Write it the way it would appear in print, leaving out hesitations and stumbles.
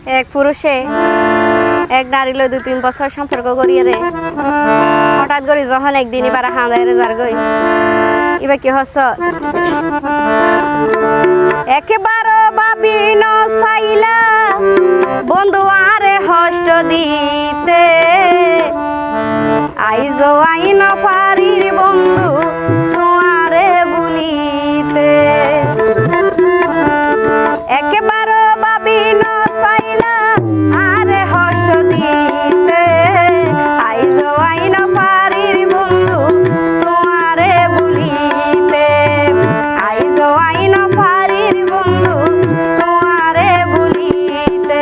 এক পুরুষে এক নারী লই 2-3 বছর সম্পর্ক করিয়ে রে হঠাৎ করে যখন একদিন এবার হাঁদায় যার গই এবার কি হস একেবারে ভাবি ন চাইলা বন্ধু আরে হষ্ট দিতে আইজ আইন পারির বন্ধু তোমারে বলিতে একেবারে ভাবি ন চাইলা আরে হষ্ট দিতে আইজ আইন পারির বন্ধু তোমারে বলিতে আইজ আইন পারির বন্ধু তোমারে বলিতে